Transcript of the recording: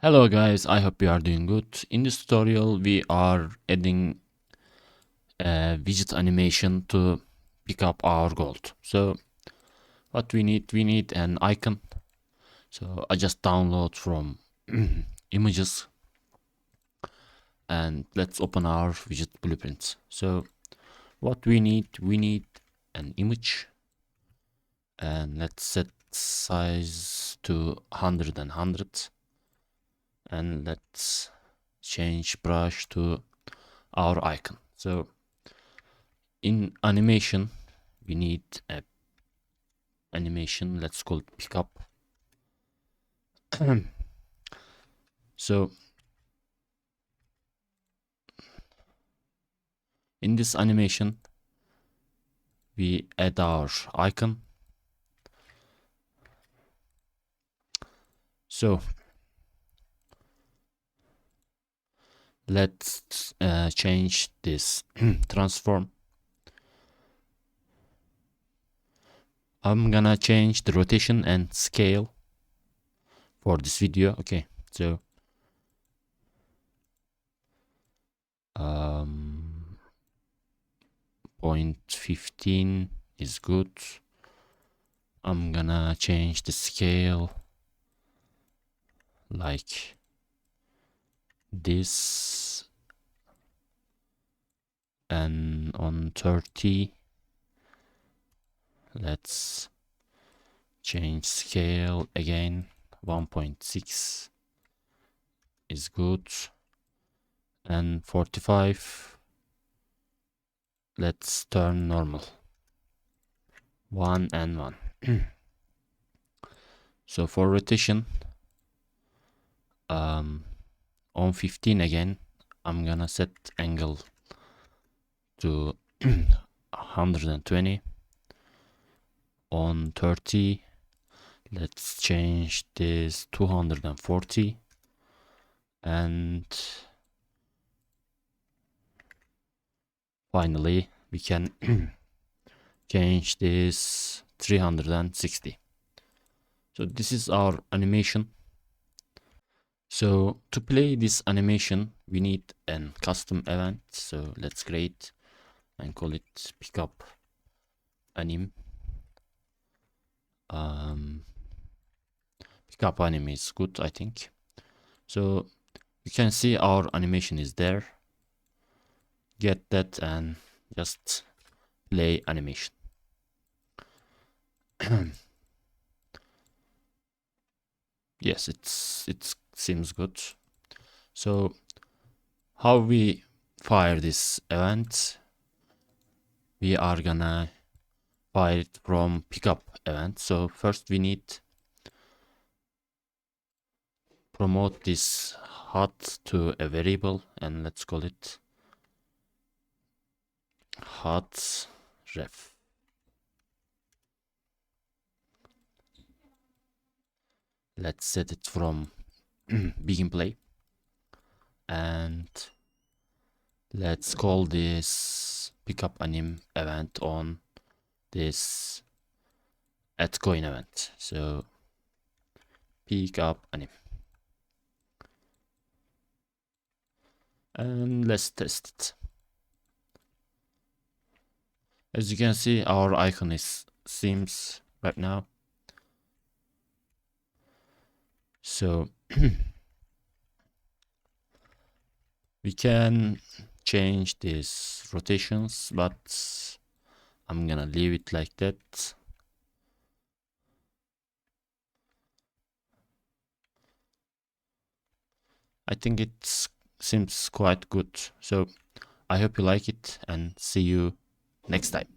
Hello guys, I hope you are doing good. In this tutorial we are adding a widget animation to pick up our gold. So what we need an icon. So I just download from images and let's open our widget blueprints. So what we need an image and let's set size to 100 and 100 and let's change brush to our icon. So in animation we need a animation, let's call it pickup. So in this animation we add our icon. So let's change this transform. I'm gonna change the rotation and scale for this video. Okay, so 0.15 is good. I'm gonna change the scale like this, and on 30 let's change scale again. 1.6 is good, and 45 let's turn normal. 1 and 1. So for rotation on 15 again, I'm gonna set angle to 120. On 30 let's change this 240, and finally we can change this 360. So this is our animation. So to play this animation we need an custom event. So let's create and call it pickup anim. Pickup anim is good, I think. So you can see our animation is there. Get that and just play animation. Yes, it seems good. So how we fire this event? We are gonna fire it from pickup event. So first we need promote this hot to a variable, and let's call it hot ref. Let's set it from begin play, and let's call this pickup anim event on this at coin event. So pickup anim, and let's test it. As you can see, our icon seems right now. So we can change these rotations, but I'm gonna leave it like that. I think it seems quite good. So I hope you like it, and see you next time.